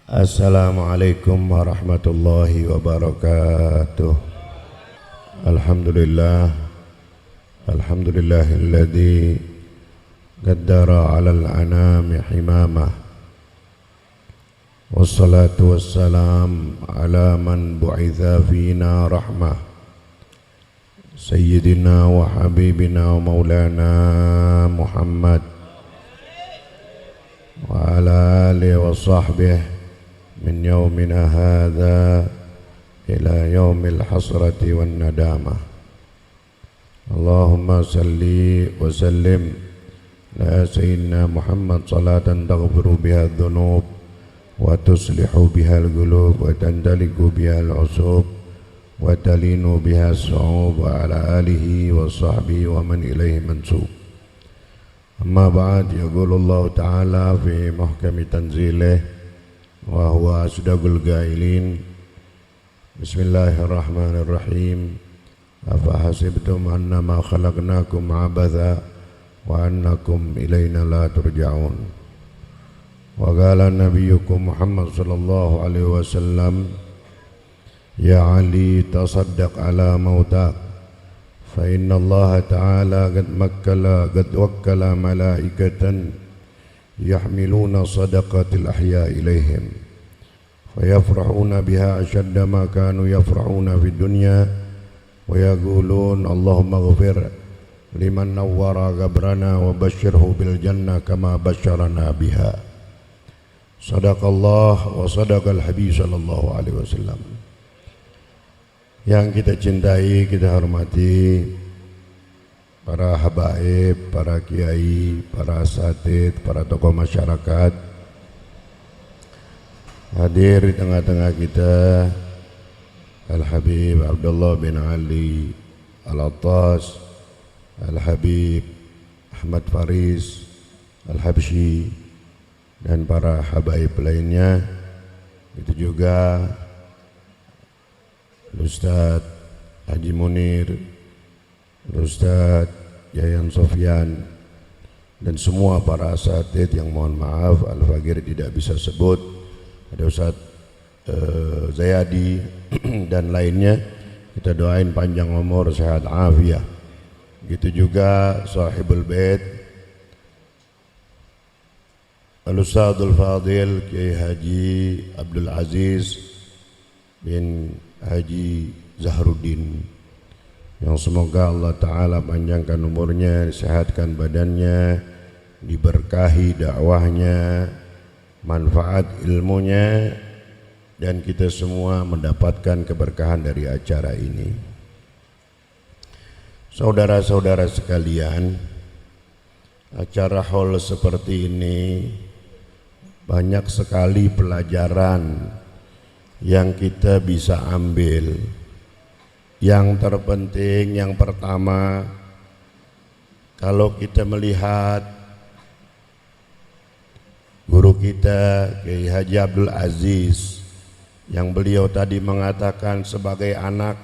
Assalamualaikum warahmatullahi wabarakatuh. Alhamdulillah, alhamdulillahilladzi qaddara 'alal anami himamah. Wassalatu wassalam ala man bu'itha fina rahmah. Sayyidina wa habibina wa maulana Muhammad wa ala alihi wa sahbihi min yaumina hadha ila yaumil hasrati wan nadamah. Allahumma salli wa sallim ala sayyidina Muhammad salatan taghfiru biha dhunub wa tuslihu biha al-qulub wa tandaliku biha al-usub wa talinu biha as-su'ub wa ala alihi wa sahbihi wa man ilaihi mansub. Amma ba'd, yaqulu Allah ta'ala fi muhkami tanzilih wa huwa asdaqul qailin. Bismillahirrahmanirrahim. Afa hasibtum annama khalaqnakum abatha wa annakum ilayna la turja'un. Wa qala nabiyyukum Muhammad sallallahu alaihi wasallam, ya Ali tasaddaq ala mautak fa inna Allah ta'ala qad wakkala malaikatan يحملون صدقة الأحياء إليهم فيفرحون بها أشد ما كانوا يفرحون في الدنيا ويقولون اللهم اغفر لمن نور قبرنا وبشره بالجنة كما بشرنا بها. صدق الله وصدق الحبيب صلى الله عليه وسلم. Yang kita cintai, kita hormati para habaib, para kiai, para asatid, para tokoh masyarakat, hadir di tengah-tengah kita Al-Habib Abdullah bin Ali Al-Attas, Al-Habib Ahmad Faris Al-Habsyi, dan para habaib lainnya. Itu juga Ustaz Haji Munir, Ustaz Yayan Sofyan, dan semua para asatid yang mohon maaf Al-Fagir tidak bisa sebut. Ada Ustaz Zayadi dan lainnya, kita doain panjang umur, sehat afiah. Gitu juga Sahibul Bait Al-Ustadzul Fadil Kiai Haji Abdul Aziz bin Haji Zahruddin, yang semoga Allah Ta'ala panjangkan umurnya, sehatkan badannya, diberkahi dakwahnya, manfaat ilmunya, dan kita semua mendapatkan keberkahan dari acara ini. Saudara-saudara sekalian, acara haul seperti ini banyak sekali pelajaran yang kita bisa ambil. Yang terpenting, yang pertama, kalau kita melihat guru kita Kiai Haji Abdul Aziz, yang beliau tadi mengatakan sebagai anak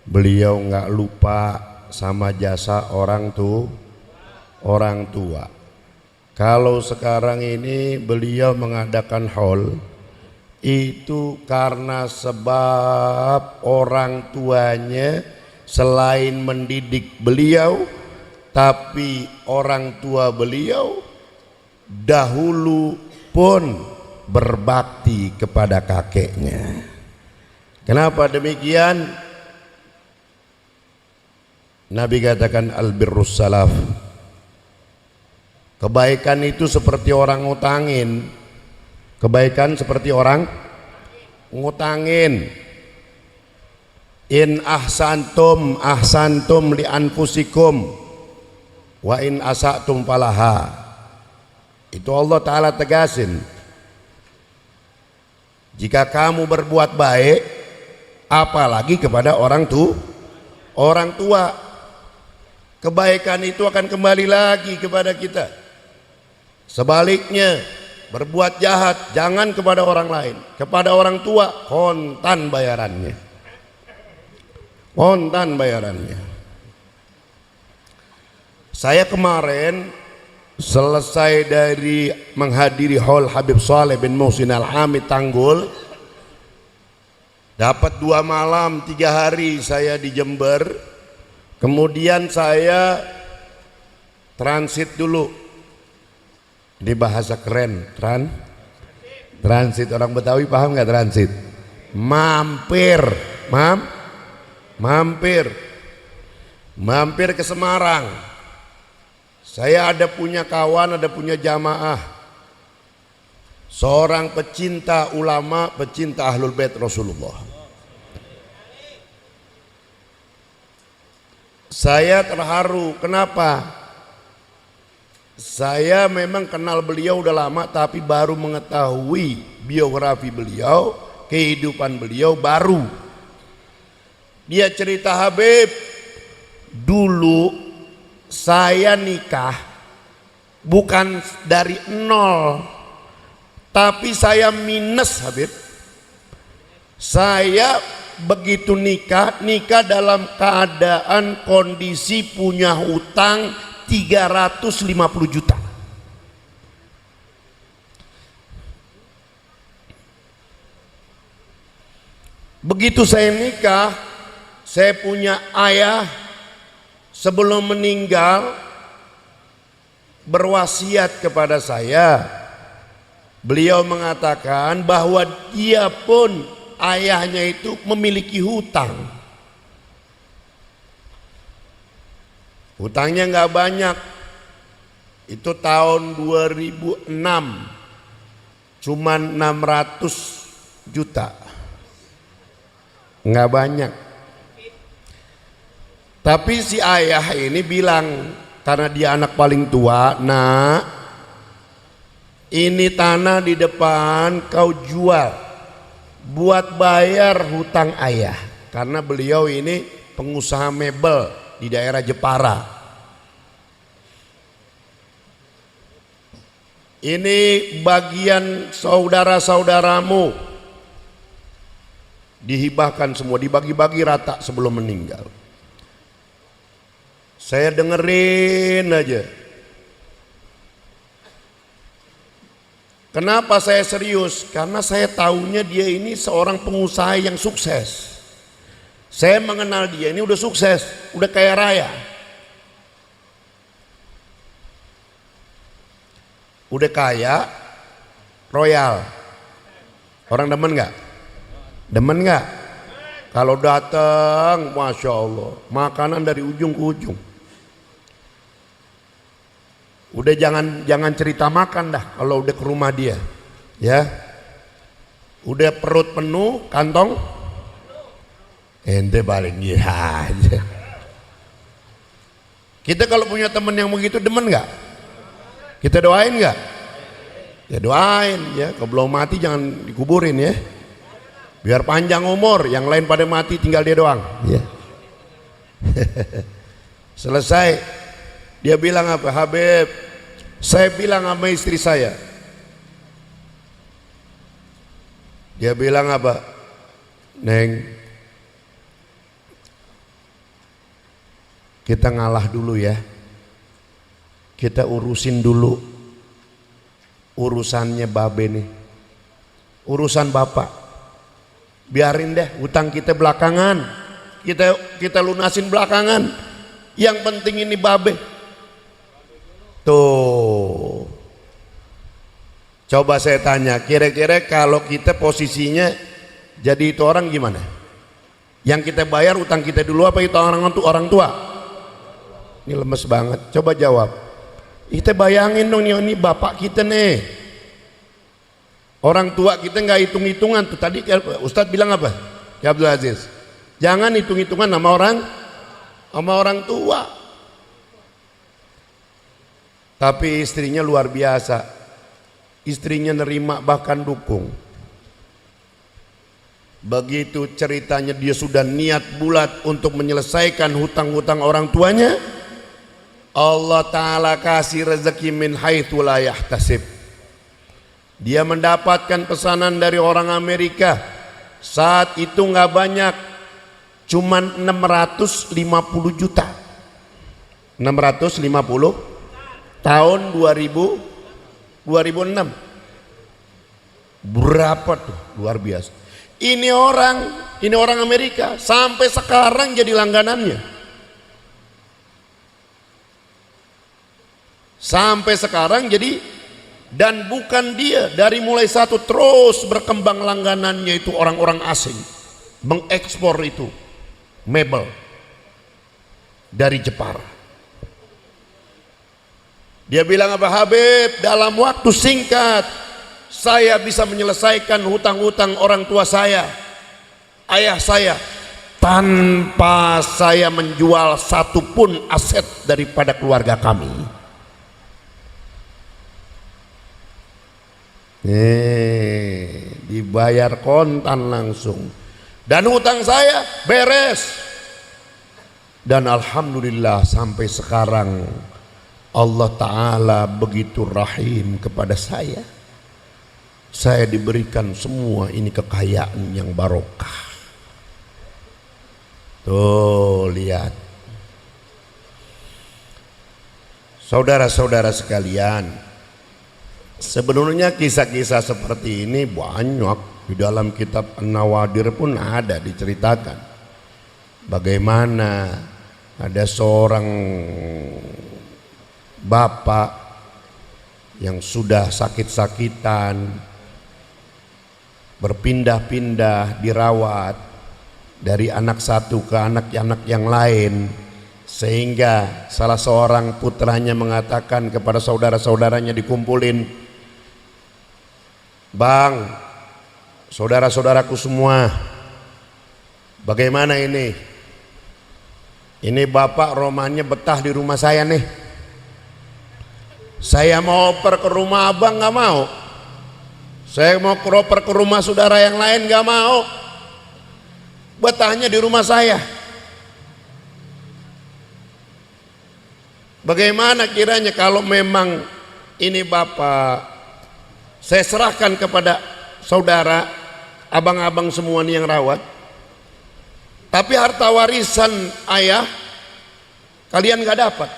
beliau nggak lupa sama jasa orang tua. Kalau sekarang ini beliau mengadakan haul, itu karena sebab orang tuanya selain mendidik beliau, tapi orang tua beliau dahulu pun berbakti kepada kakeknya. Kenapa demikian? Nabi katakan albirrus salaf, kebaikan itu seperti orang ngutangin. Kebaikan seperti orang ngutangin. In ahsantum ahsantum li anfusikum wa in asatum falaha. Itu Allah Ta'ala tegasin. Jika kamu berbuat baik, apalagi kepada orang tua, kebaikan itu akan kembali lagi kepada kita. Sebaliknya, berbuat jahat jangan kepada orang lain, kepada orang tua kontan bayarannya. Saya kemarin selesai dari menghadiri haul Habib Saleh bin Muhsin Al-Hamid Tanggul, dapat 2 malam 3 hari saya di Jember. Kemudian saya transit dulu. Ini bahasa keren, transit. Orang Betawi paham nggak transit? Mampir ke Semarang. Saya ada punya kawan, ada punya jamaah, seorang pecinta ulama, pecinta Ahlul Bait Rasulullah. Saya terharu. Kenapa? Saya memang kenal beliau udah lama, tapi baru mengetahui biografi beliau, kehidupan beliau baru. Dia cerita, Habib, dulu saya nikah bukan dari nol, tapi saya minus, Habib. Saya begitu nikah dalam keadaan kondisi punya hutang 350 juta. Begitu saya nikah, saya punya ayah sebelum meninggal berwasiat kepada saya. Beliau mengatakan bahwa dia pun, ayahnya itu memiliki hutang. Hutangnya nggak banyak. Itu tahun 2006 cuman 600 juta. Nggak banyak. Tapi si ayah ini bilang, karena dia anak paling tua, "Nak, ini tanah di depan kau jual buat bayar hutang ayah." Karena beliau ini pengusaha mebel di daerah Jepara. Ini bagian saudara-saudaramu, dihibahkan semua, dibagi-bagi rata sebelum meninggal. Saya dengerin aja. Kenapa saya serius? Karena saya tahunya dia ini seorang pengusaha yang sukses. Saya mengenal dia ini udah sukses, udah kaya raya. Udah kaya, royal. Orang demen nggak? Demen nggak? Kalau datang, masya Allah, makanan dari ujung ke ujung. Udah jangan cerita makan dah kalau udah ke rumah dia, ya. Udah perut penuh, kantong ente paling iya aja. Kita kalau punya teman yang begitu demen nggak? Kita doain nggak? Ya doain ya. Kalau belum mati jangan dikuburin ya. Biar panjang umur, yang lain pada mati tinggal dia doang. Ya. Selesai, dia bilang apa? Habib, saya bilang sama istri saya. Dia bilang apa? Neng, kita ngalah dulu ya. Kita urusin dulu urusannya babe nih. Urusan bapak. Biarin deh utang kita belakangan. Kita lunasin belakangan. Yang penting ini babe. Tuh. Coba saya tanya, kira-kira kalau kita posisinya jadi itu orang gimana? Yang kita bayar utang kita dulu apa itu orang tua? Ini lemes banget. Coba jawab. Kita bayangin dong, ini bapak kita nih. Orang tua kita nggak hitung-hitungan tuh. Tadi Ustadz bilang apa? Ya Abdul Aziz, jangan hitung-hitungan sama orang tua. Tapi istrinya luar biasa. Istrinya nerima bahkan dukung. Begitu ceritanya dia sudah niat bulat untuk menyelesaikan hutang-hutang orang tuanya, Allah Ta'ala kasih rezeki min haitsu la yahtasib. Dia mendapatkan pesanan dari orang Amerika. Saat itu nggak banyak, cuman 650 juta. 650 tahun 2006. Berapa tuh, luar biasa. Ini orang Amerika sampai sekarang jadi langganannya. Sampai sekarang jadi, dan bukan dia, dari mulai satu terus berkembang langganannya itu orang-orang asing mengekspor itu mebel dari Jepara. Dia bilang, apa Habib, dalam waktu singkat saya bisa menyelesaikan hutang-hutang orang tua saya, ayah saya, tanpa saya menjual satupun aset daripada keluarga kami. Dibayar kontan langsung, dan hutang saya beres. Dan alhamdulillah sampai sekarang Allah Ta'ala begitu rahim kepada saya. Saya diberikan semua ini kekayaan yang barokah. Tuh lihat, saudara-saudara sekalian, sebenarnya kisah-kisah seperti ini banyak di dalam kitab An-Nawadir pun ada diceritakan. Bagaimana ada seorang bapak yang sudah sakit-sakitan, berpindah-pindah dirawat dari anak satu ke anak-anak yang lain, sehingga salah seorang putranya mengatakan kepada saudara-saudaranya dikumpulin, "Bang, saudara-saudaraku semua, bagaimana ini? Ini bapak romannya betah di rumah saya nih. Saya mau oper ke rumah abang nggak mau. Saya mau oper ke rumah saudara yang lain nggak mau. Betahnya di rumah saya. Bagaimana kiranya kalau memang ini bapak, saya serahkan kepada saudara, abang-abang semua nih yang rawat. Tapi harta warisan ayah kalian nggak dapat.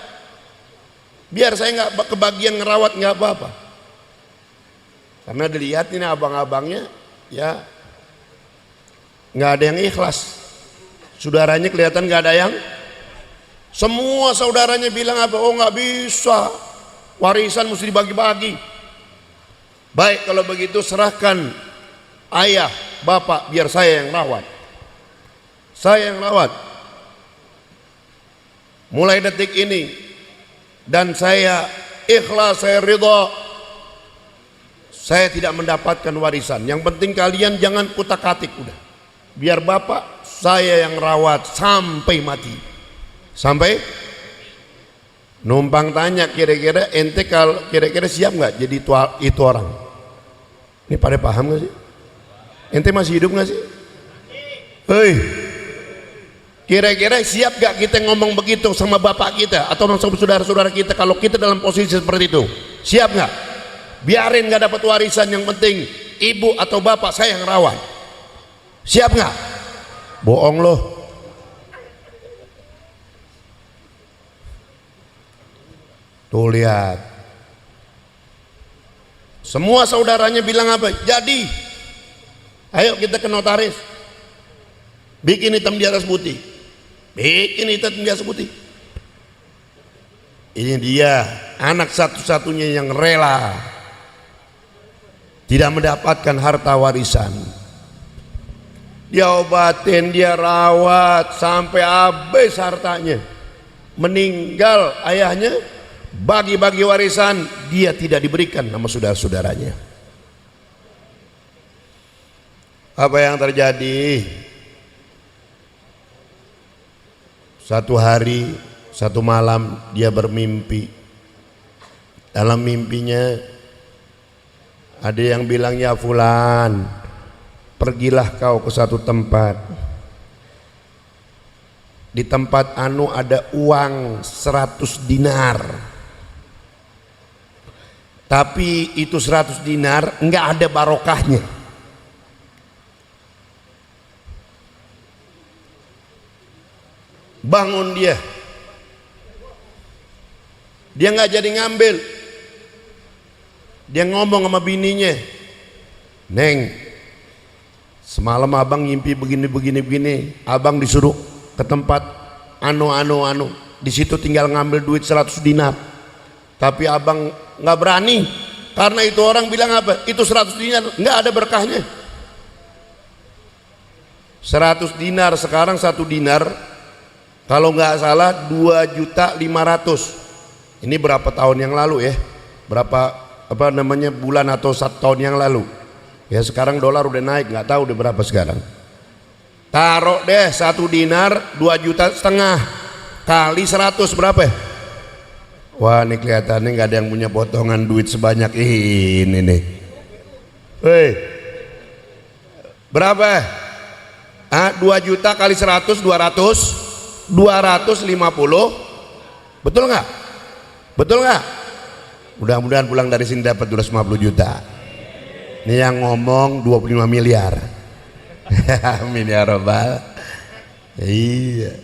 Biar saya nggak kebagian ngerawat nggak apa-apa." Karena dilihat ini abang-abangnya ya nggak ada yang ikhlas. Saudaranya kelihatan nggak ada yang. Semua saudaranya bilang apa? Oh nggak bisa, warisan mesti dibagi-bagi. Baik kalau begitu serahkan ayah, bapak, biar saya yang rawat. Saya yang rawat. Mulai detik ini, dan saya ikhlas, saya ridha. Saya tidak mendapatkan warisan. Yang penting kalian jangan kutak-atik udah. Biar bapak saya yang rawat sampai mati. Sampai numpang tanya, kira-kira ente kalau kira-kira siap nggak jadi itu orang? Ini pada paham nggak sih? Ente masih hidup nggak sih? Hei, kira-kira siap gak kita ngomong begitu sama bapak kita atau sama saudara-saudara kita kalau kita dalam posisi seperti itu? Siap nggak? Biarin gak dapat warisan, yang penting ibu atau bapak saya yang rawat. Siap nggak? Bohong loh. Tuh lihat, semua saudaranya bilang apa? Jadi, ayo kita ke notaris, bikin hitam di atas putih, bikin hitam di atas putih. Ini dia anak satu-satunya yang rela tidak mendapatkan harta warisan. Dia obatin, dia rawat sampai habis hartanya. Meninggal ayahnya, bagi-bagi warisan dia tidak diberikan sama saudara-saudaranya. Apa yang terjadi? Satu hari, satu malam dia bermimpi. Dalam mimpinya ada yang bilang, "Ya fulan, pergilah kau ke satu tempat. Di tempat anu ada uang 100 dinar. Tapi itu 100 dinar enggak ada barokahnya. Bangun dia. Dia nggak jadi ngambil. Dia ngomong sama bininya, Neng, semalam abang ngimpi begini. Abang disuruh ke tempat anu. Di situ tinggal ngambil duit 100 dinar. Tapi abang nggak berani. Karena itu orang bilang apa? Itu 100 dinar, nggak ada berkahnya. 100 dinar, sekarang 1 dinar kalau nggak salah 2.500.000. Ini berapa tahun yang lalu ya? Bulan atau 1 tahun yang lalu. Ya sekarang dolar udah naik, nggak tahu udah berapa sekarang. Taruh deh 1 dinar 2,5 juta kali 100 berapa ya? Wah ini kelihatannya nggak ada yang punya potongan duit sebanyak ini nih. Hei, berapa? 2 juta kali 100 250. Betul nggak? Mudah-mudahan pulang dari sini dapat 250 juta. Ini yang ngomong 25 miliar. Amin ya robbal. Iya.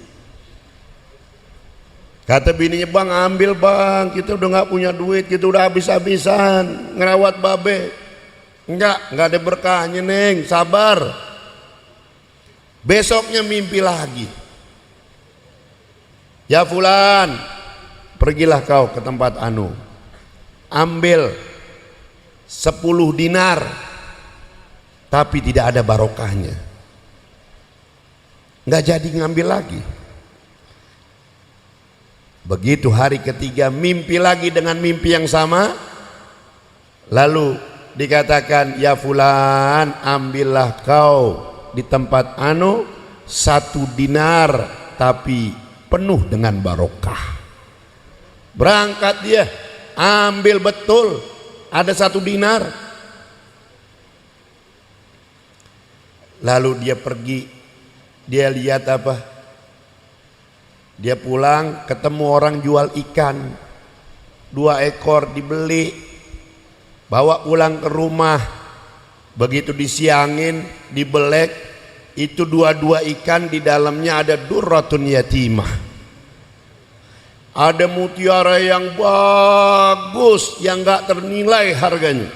Kata bininya, bang ambil bang, kita udah nggak punya duit, kita udah habis-habisan ngerawat babe. Nggak ada berkahnya Neng, sabar. Besoknya mimpi lagi. Ya fulan, pergilah kau ke tempat anu, ambil 10 dinar, tapi tidak ada barokahnya. Nggak jadi ngambil lagi. Begitu hari ketiga mimpi lagi dengan mimpi yang sama. Lalu dikatakan, ya fulan, ambillah kau di tempat anu 1 dinar tapi penuh dengan barokah. Berangkat dia, ambil betul ada 1 dinar. Lalu dia pergi, dia lihat apa? Dia pulang ketemu orang jual ikan, 2 ekor dibeli, bawa pulang ke rumah. Begitu disiangin, dibelek, itu 2 ikan, di dalamnya ada durratun yatimah, ada mutiara yang bagus yang gak ternilai harganya.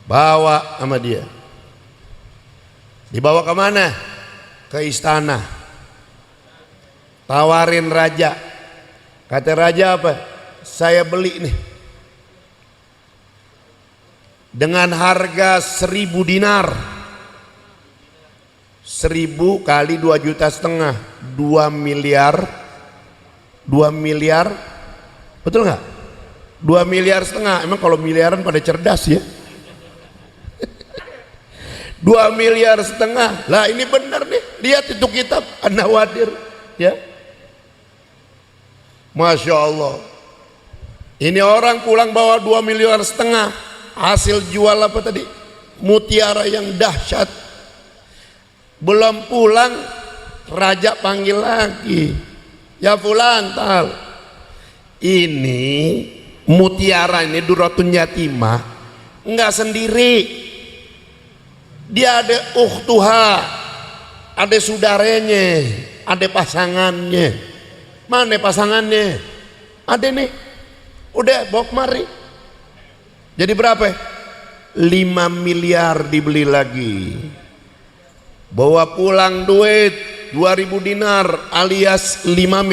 Bawa sama dia, dibawa kemana? Ke istana. Tawarin raja. Kata raja apa? Saya beli nih dengan harga 1.000 dinar. 1.000 kali 2,5 juta, 2 miliar. 2 miliar, betul nggak? 2,5 miliar. Emang kalau miliaran pada cerdas ya. 2,5 miliar. Lah ini benar nih, lihat itu kitab An-Nawadir ya. Masya Allah, ini orang pulang bawa 2,5 miliar, hasil jual apa tadi? Mutiara yang dahsyat. Belum pulang, raja panggil lagi, ya fulan tal, ini mutiara ini durratun yatimah enggak sendiri, dia ada ukhtuha, ada saudaranya, ada pasangannya. Mana pasangannya? Ada nih, udah bawa kemari. Jadi berapa? 5 miliar dibeli lagi. Bawa pulang duit 2.000 dinar alias 5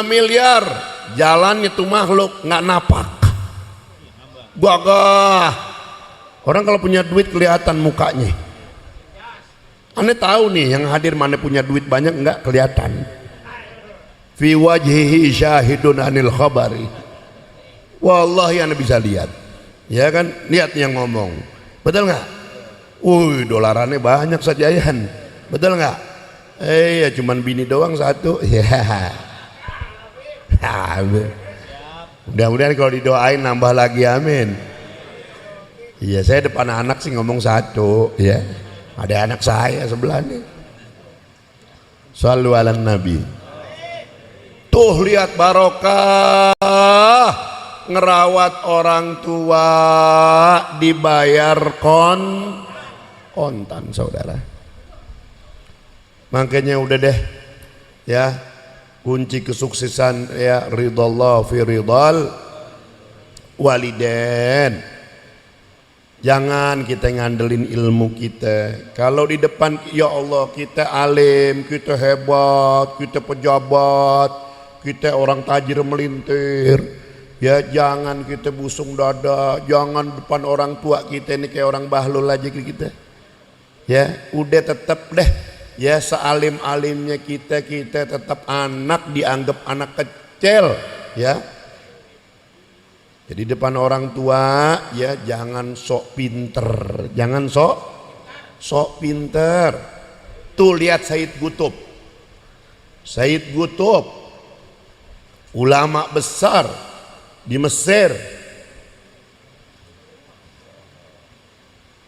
miliar. Jalan itu makhluk nggak napak. Gagah. Orang kalau punya duit kelihatan mukanya. Aneh tahu nih yang hadir mana punya duit banyak, nggak kelihatan. Fi wajhihi syahidun anil khabari. Wallahi anda bisa lihat, ya kan, lihat yang ngomong, betul nggak? Dolarannya banyak sajayan, betul nggak? Ya cuman bini doang 1 ya. Mudah-mudahan kalau didoain nambah lagi, amin. Iya, saya depan anak sih ngomong 1 ya, ada anak saya sebelah nih. Shallu ala nabi. Tuh lihat barokah, ngerawat orang tua dibayar kontan saudara. Makanya udah deh ya, Kunci kesuksesan ya ridallah fi ridal walidain. Jangan kita ngandelin ilmu kita. Kalau di depan ya Allah kita alim, kita hebat, kita pejabat, kita orang tajir melintir, ya jangan kita busung dada, jangan depan orang tua kita ini kayak orang bahlul aja kita. Ya udah tetap deh, ya sealim-alimnya kita tetap anak, dianggap anak kecil, ya. Jadi depan orang tua ya jangan sok pinter, jangan sok pinter. Tuh lihat Sayyid Qutb. Sayyid Qutb ulama besar di Mesir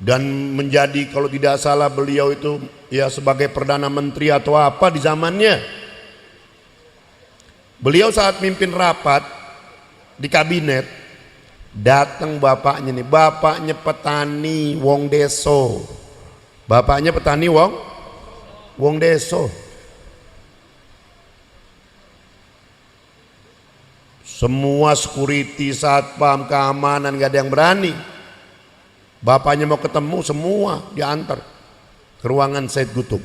dan menjadi kalau tidak salah beliau itu ya sebagai perdana menteri atau apa di zamannya. Beliau saat mimpin rapat di kabinet, datang bapaknya nih, bapaknya petani wong deso, bapaknya petani wong deso. Semua security, satpam, keamanan gak ada yang berani. Bapaknya mau ketemu, semua diantar ke ruangan Sayyid Qutb.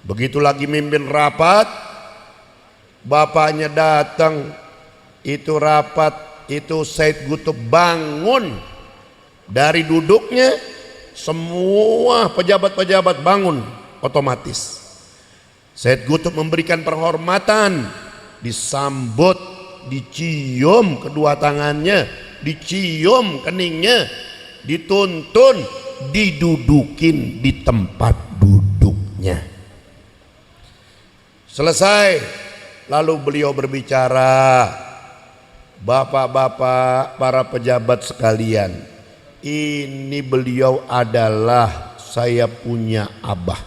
Begitu lagi mimpin rapat, bapaknya datang, itu rapat. Itu Sayyid Qutb bangun dari duduknya, semua pejabat-pejabat bangun otomatis. Sayyid Qutb memberikan penghormatan, disambut, dicium kedua tangannya, dicium keningnya, dituntun, didudukin di tempat duduknya. Selesai, lalu beliau berbicara, bapak-bapak, para pejabat sekalian, ini beliau adalah saya punya abah,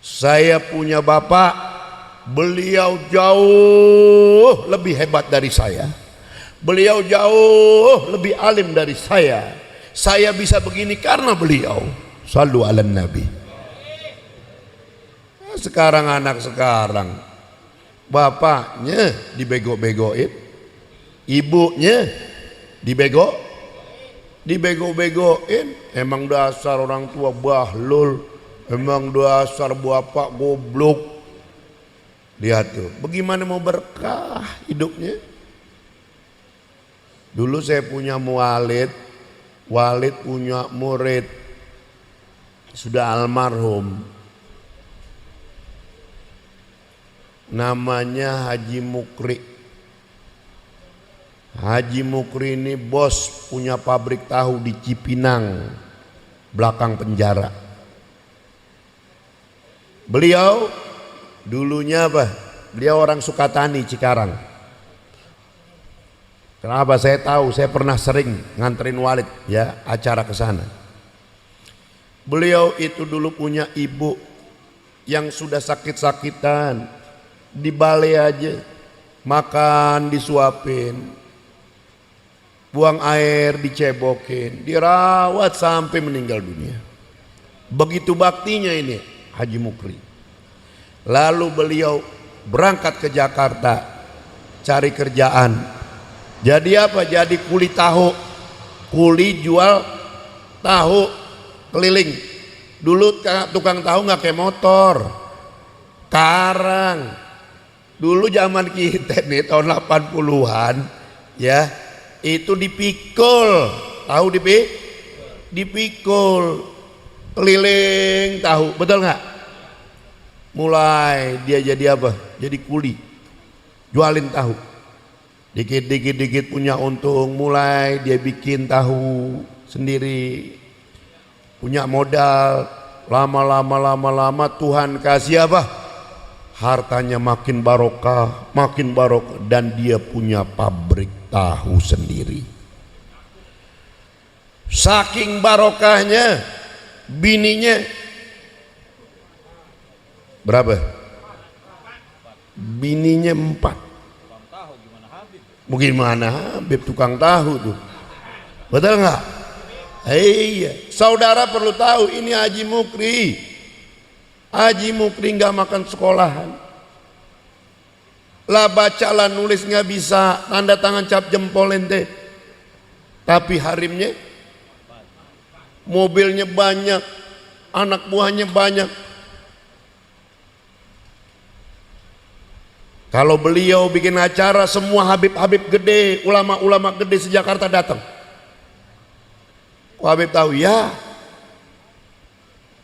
saya punya bapak, beliau jauh lebih hebat dari saya, beliau jauh lebih alim dari saya bisa begini karena beliau. Shallu ala nabi. Sekarang anak sekarang bapaknya dibego-begoin, ibunya dibego-begoin. Emang dasar orang tua bahlul, emang dasar bapak goblok. Lihat tuh, bagaimana mau berkah hidupnya. Dulu saya punya mualid, Walid punya murid sudah almarhum, namanya Haji Mukri. Haji Mukri ini bos punya pabrik tahu di Cipinang, belakang penjara. Beliau dulunya apa? Beliau orang Sukatani, Cikarang. Kenapa saya tahu? Saya pernah sering nganterin Walid ya acara ke sana. Beliau itu dulu punya ibu yang sudah sakit-sakitan, di balai aja makan disuapin, buang air dicebokin, dirawat sampai meninggal dunia. Begitu baktinya ini Haji Mukri. Lalu beliau berangkat ke Jakarta cari kerjaan. Jadi apa? Jadi kuli tahu, kuli jual tahu keliling. Dulu tukang tahu nggak kayak motor, karang. Dulu zaman kita nih tahun 80-an ya, itu dipikul, tahu dipikul keliling tahu, betul nggak? Mulai dia jadi apa? Jadi kuli, jualin tahu. Dikit punya untung, mulai dia bikin tahu sendiri, punya modal. Lama Tuhan kasih apa? Hartanya makin barokah, dan dia punya pabrik tahu sendiri. Saking barokahnya, bininya berapa? Bininya 4. Mungkin mana Habib tukang tahu tuh, betul nggak? Iya, saudara perlu tahu ini Haji Mukri. Haji Mukri nggak makan sekolahan, Lah baca lah nulis nggak bisa, tanda tangan cap jempol ente. Tapi harimnya, mobilnya banyak, anak buahnya banyak. Kalau beliau bikin acara, semua Habib-Habib gede, ulama-ulama gede se-Jakarta datang. Habib tahu ya,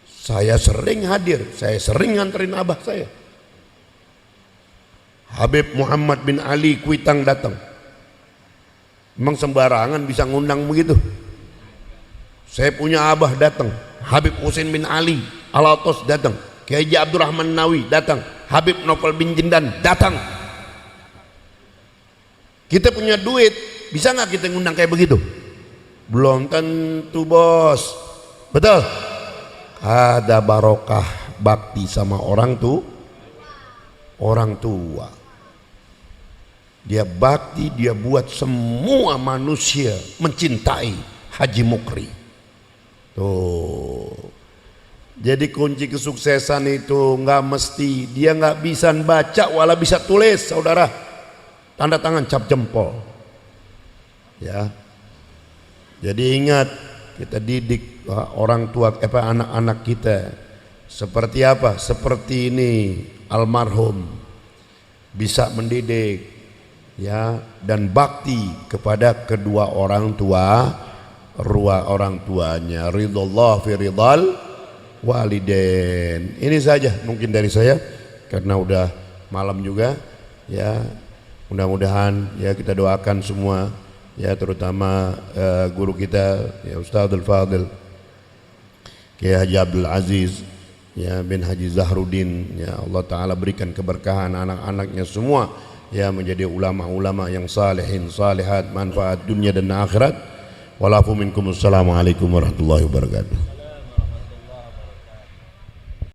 saya sering hadir, saya sering nganterin abah saya. Habib Muhammad bin Ali Kuitang datang. Memang sembarangan bisa ngundang begitu. Saya punya abah datang, Habib Husain bin Ali Al-Atos datang, Kiai Haji Abdurrahman Nawi datang, Habib Novel bin Jindan datang. Kita punya duit, bisa nggak kita ngundang kayak begitu? Belum tentu bos. Betul? Ada barokah bakti sama orang tua. Dia bakti, dia buat semua manusia mencintai Haji Mukri. Tuh. Jadi kunci kesuksesan itu nggak mesti dia nggak bisa baca wala bisa tulis, saudara. Tanda tangan cap jempol. Ya. Jadi ingat, kita didik orang tua anak-anak kita seperti apa? Seperti ini almarhum bisa mendidik ya dan bakti kepada kedua orang tuanya. Ridallah fi ridal walidain. Ini saja mungkin dari saya karena udah malam juga ya. Mudah-mudahan ya kita doakan semua ya, terutama guru kita ya Ustadzul Fadil Kiai Haji Abdul Aziz ya bin Haji Zahruddin, ya Allah Ta'ala berikan keberkahan anak-anaknya semua ya menjadi ulama-ulama yang salihin salihat, manfaat dunia dan akhirat. Walafu minkum. Assalamualaikum warahmatullahi wabarakatuh.